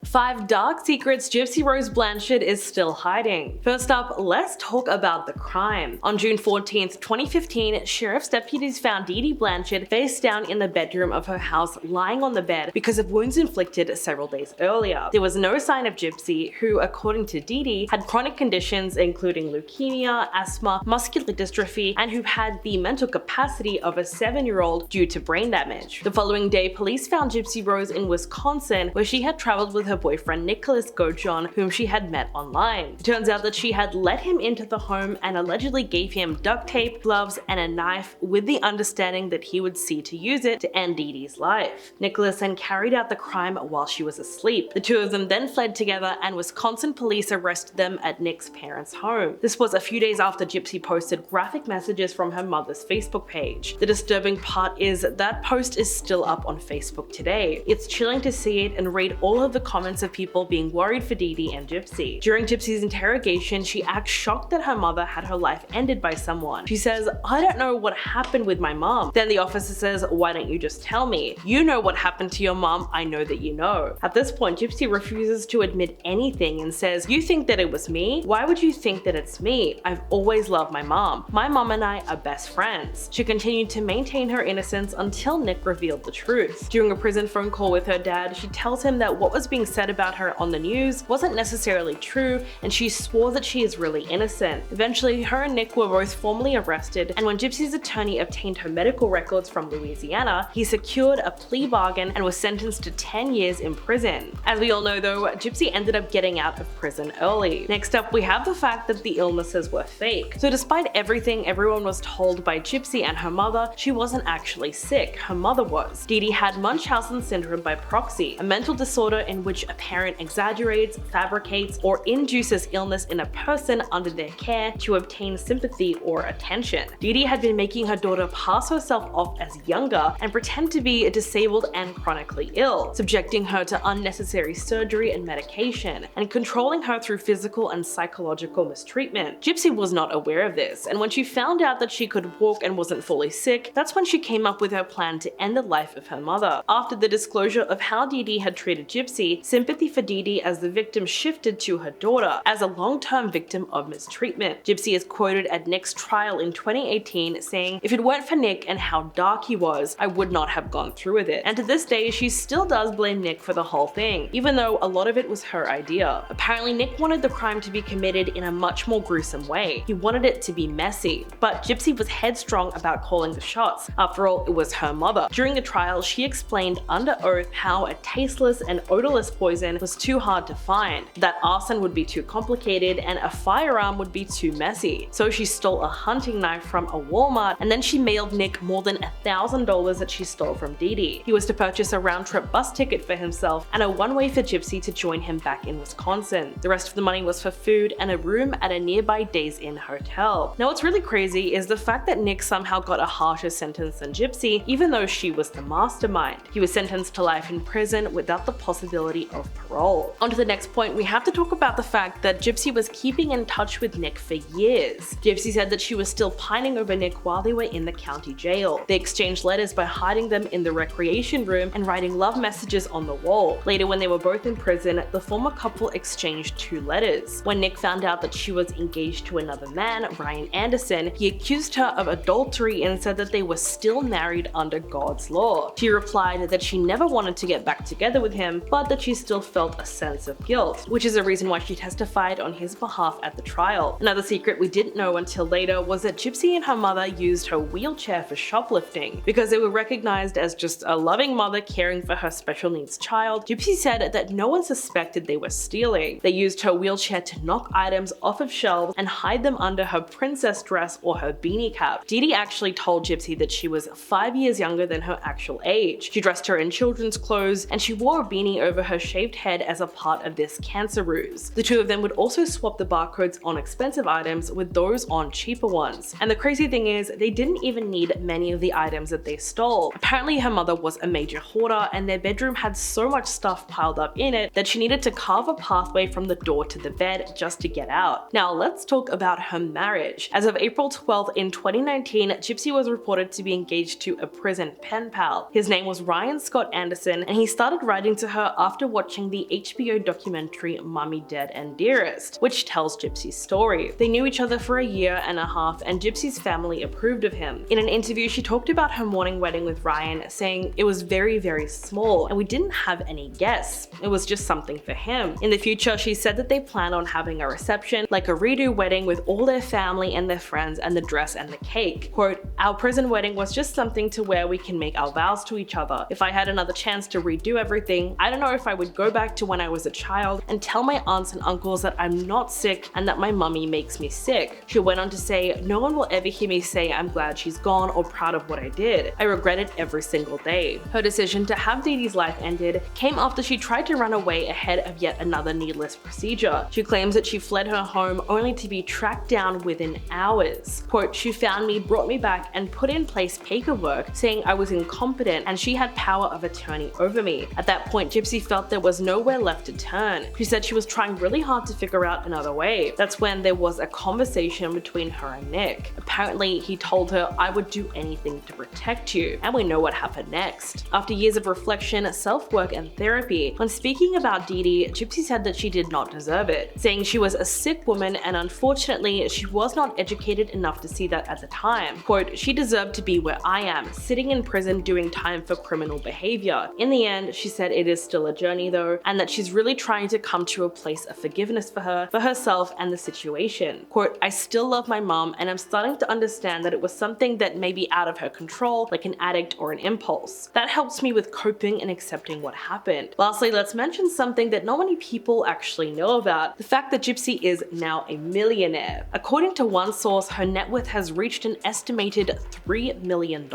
5 dark secrets Gypsy Rose Blanchard is still hiding. First up, let's talk about the crime. On June 14th, 2015, sheriff's deputies found Dee Dee Blanchard face down in the bedroom of her house, lying on the bed because of wounds inflicted several days earlier. There was no sign of Gypsy, who, according to Dee Dee, had chronic conditions including leukemia, asthma, muscular dystrophy, and who had the mental capacity of a 7-year-old due to brain damage. The following day, police found Gypsy Rose in Wisconsin, where she had traveled with her boyfriend Nicholas Gojon, whom she had met online. It turns out that she had let him into the home and allegedly gave him duct tape, gloves, and a knife, with the understanding that he would see to use it to end Dee Dee's life. Nicholas then carried out the crime while she was asleep. The two of them then fled together, and Wisconsin police arrested them at Nick's parents' home. This was a few days after Gypsy posted graphic messages from her mother's Facebook page. The disturbing part is that post is still up on Facebook today. It's chilling to see it and read all of the comments of people being worried for Dee Dee and Gypsy. During Gypsy's interrogation, she acts shocked that her mother had her life ended by someone. She says, "I don't know what happened with my mom." Then the officer says, "Why don't you just tell me? You know what happened to your mom, I know that you know." At this point, Gypsy refuses to admit anything and says, "You think that it was me? Why would you think that it's me? I've always loved my mom. My mom and I are best friends." She continued to maintain her innocence until Nick revealed the truth. During a prison phone call with her dad, she tells him that what was being said about her on the news wasn't necessarily true, and she swore that she is really innocent. Eventually, her and Nick were both formally arrested, and when Gypsy's attorney obtained her medical records from Louisiana, he secured a plea bargain and was sentenced to 10 years in prison. As we all know though, Gypsy ended up getting out of prison early. Next up, we have the fact that the illnesses were fake. So despite everything everyone was told by Gypsy and her mother, she wasn't actually sick, her mother was. Dee Dee had Munchausen syndrome by proxy, a mental disorder in which a parent exaggerates, fabricates, or induces illness in a person under their care to obtain sympathy or attention. Dee Dee had been making her daughter pass herself off as younger and pretend to be disabled and chronically ill, subjecting her to unnecessary surgery and medication, and controlling her through physical and psychological mistreatment. Gypsy was not aware of this, and when she found out that she could walk and wasn't fully sick, that's when she came up with her plan to end the life of her mother. After the disclosure of how Dee Dee had treated Gypsy, sympathy for Dee Dee as the victim shifted to her daughter as a long-term victim of mistreatment. Gypsy is quoted at Nick's trial in 2018 saying, "If it weren't for Nick and how dark he was, I would not have gone through with it." And to this day, she still does blame Nick for the whole thing, even though a lot of it was her idea. Apparently, Nick wanted the crime to be committed in a much more gruesome way. He wanted it to be messy, but Gypsy was headstrong about calling the shots. After all, it was her mother. During the trial, she explained under oath how a tasteless and odorless poison was too hard to find, that arson would be too complicated, and a firearm would be too messy. So she stole a hunting knife from a Walmart, and then she mailed Nick more than $1,000 that she stole from Dee Dee. He was to purchase a round-trip bus ticket for himself and a one-way for Gypsy to join him back in Wisconsin. The rest of the money was for food and a room at a nearby Days Inn hotel. Now what's really crazy is the fact that Nick somehow got a harsher sentence than Gypsy, even though she was the mastermind. He was sentenced to life in prison without the possibility of parole. On to the next point, we have to talk about the fact that Gypsy was keeping in touch with Nick for years. Gypsy said that she was still pining over Nick while they were in the county jail. They exchanged letters by hiding them in the recreation room and writing love messages on the wall. Later, when they were both in prison, the former couple exchanged 2 letters. When Nick found out that she was engaged to another man, Ryan Anderson, he accused her of adultery and said that they were still married under God's law. She replied that she never wanted to get back together with him, but that she still felt a sense of guilt, which is a reason why she testified on his behalf at the trial. Another secret we didn't know until later was that Gypsy and her mother used her wheelchair for shoplifting. Because they were recognized as just a loving mother caring for her special needs child, Gypsy said that no one suspected they were stealing. They used her wheelchair to knock items off of shelves and hide them under her princess dress or her beanie cap. Dee Dee actually told Gypsy that she was 5 years younger than her actual age. She dressed her in children's clothes, and she wore a beanie over her shaved head as a part of this cancer ruse. The two of them would also swap the barcodes on expensive items with those on cheaper ones. And the crazy thing is, they didn't even need many of the items that they stole. Apparently her mother was a major hoarder, and their bedroom had so much stuff piled up in it that she needed to carve a pathway from the door to the bed just to get out. Now let's talk about her marriage. As of April 12th in 2019, Gypsy was reported to be engaged to a prison pen pal. His name was Ryan Scott Anderson, and he started writing to her after watching the HBO documentary Mummy Dead and Dearest, which tells Gypsy's story. They knew each other for a year and a half, and Gypsy's family approved of him. In an interview, she talked about her morning wedding with Ryan, saying it was very, very small and we didn't have any guests. It was just something for him. In the future, she said that they plan on having a reception, like a redo wedding with all their family and their friends and the dress and the cake. Quote, "Our prison wedding was just something to where we can make our vows to each other. If I had another chance to redo everything, I don't know if I would go back to when I was a child and tell my aunts and uncles that I'm not sick and that my mummy makes me sick." She went on to say, "No one will ever hear me say I'm glad she's gone or proud of what I did. I regret it every single day." Her decision to have Dee Dee's life ended came after she tried to run away ahead of yet another needless procedure. She claims that she fled her home only to be tracked down within hours. Quote, "She found me, brought me back, and put in place paperwork saying I was incompetent and she had power of attorney over me. At that point, Gypsy felt there was nowhere left to turn. She said she was trying really hard to figure out another way. That's when there was a conversation between her and Nick. Apparently, he told her, 'I would do anything to protect you,' and we know what happened next." After years of reflection, self-work, and therapy, when speaking about Dee Dee, Gypsy said that she did not deserve it, saying she was a sick woman and unfortunately, she was not educated enough to see that at the time. Quote, "She deserved to be where I am, sitting in prison doing time for criminal behavior. In the end, she said it is still a journey though, and that she's really trying to come to a place of forgiveness for her, for herself, and the situation. Quote, "I still love my mom, and I'm starting to understand that it was something that may be out of her control, like an addict or an impulse. That helps me with coping and accepting what happened." Lastly, let's mention something that not many people actually know about, the fact that Gypsy is now a millionaire. According to one source, her net worth has reached an estimated $3 million.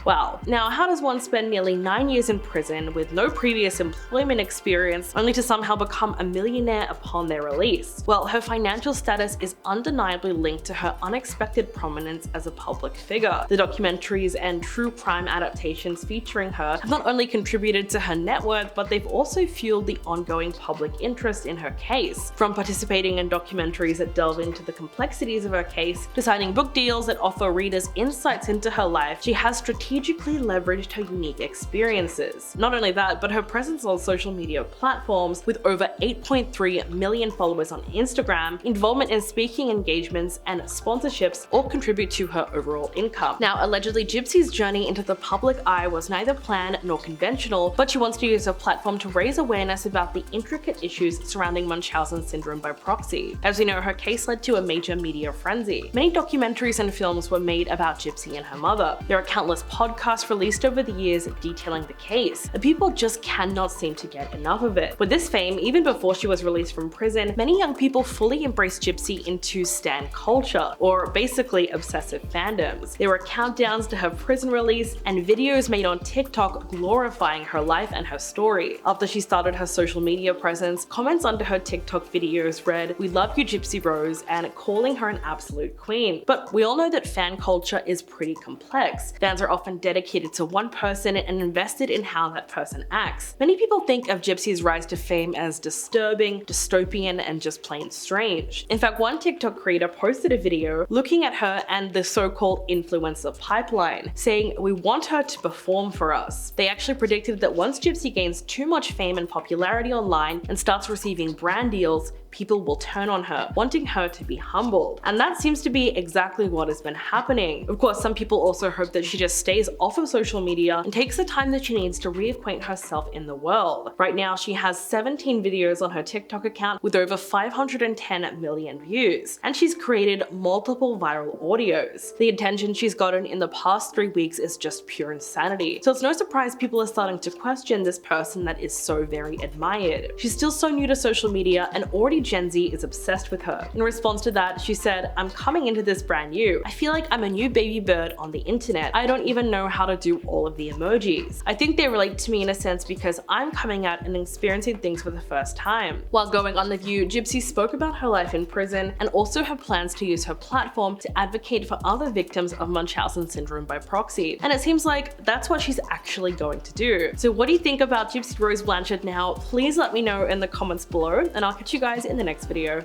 Wow. Now, how does one spend nearly 9 years in prison with no previous employment experience only to somehow become a millionaire upon their release? Well, her financial status is undeniably linked to her unexpected prominence as a public figure. The documentaries and true crime adaptations featuring her have not only contributed to her net worth, but they've also fueled the ongoing public interest in her case. From participating in documentaries that delve into the complexities of her case, to signing book deals that offer readers insights into her life, she has strategically leveraged her unique experiences. Not only that, but her presence on social media platforms with over 8.3 million followers on Instagram, involvement in speaking engagements, and sponsorships all contribute to her overall income. Now, allegedly, Gypsy's journey into the public eye was neither planned nor conventional, but she wants to use her platform to raise awareness about the intricate issues surrounding Munchausen syndrome by proxy. As we know, her case led to a major media frenzy. Many documentaries and films were made about Gypsy and her mother. There are countless podcasts released over the years detailing the case, and people just cannot seem to get enough of it. With this fame, even before she was released from prison, many young people fully embraced Gypsy into stan culture, or basically obsessive fandoms. There were countdowns to her prison release and videos made on TikTok glorifying her life and her story. After she started her social media presence, comments under her TikTok videos read, "We love you, Gypsy Rose," and calling her an absolute queen. But we all know that fan culture is pretty complex. Fans are often dedicated to one person and invested in how that person acts. Many people think of Gypsy's rise to fame as disturbing, dystopian, and just plain strange. In fact, one TikTok creator posted a video looking at her and the so-called influencer pipeline, saying, "We want her to perform for us." They actually predicted that once Gypsy gains too much fame and popularity online and starts receiving brand deals, people will turn on her, wanting her to be humbled. And that seems to be exactly what has been happening. Of course, some people also hope that she just stays off of social media and takes the time that she needs to reacquaint herself in the world. Right now, she has 17 videos on her TikTok account with over 510 million views, and she's created multiple viral audios. The attention she's gotten in the past 3 weeks is just pure insanity. So it's no surprise people are starting to question this person that is so very admired. She's still so new to social media, and already Gen Z is obsessed with her. In response to that, she said, "I'm coming into this brand new. I feel like I'm a new baby bird on the internet. I don't even know how to do all of the emojis. I think they relate to me in a sense because I'm coming out and experiencing things for the first time." While going on The View, Gypsy spoke about her life in prison and also her plans to use her platform to advocate for other victims of Munchausen syndrome by proxy. And it seems like that's what she's actually going to do. So what do you think about Gypsy Rose Blanchard now? Please let me know in the comments below, and I'll catch you guys in the next video.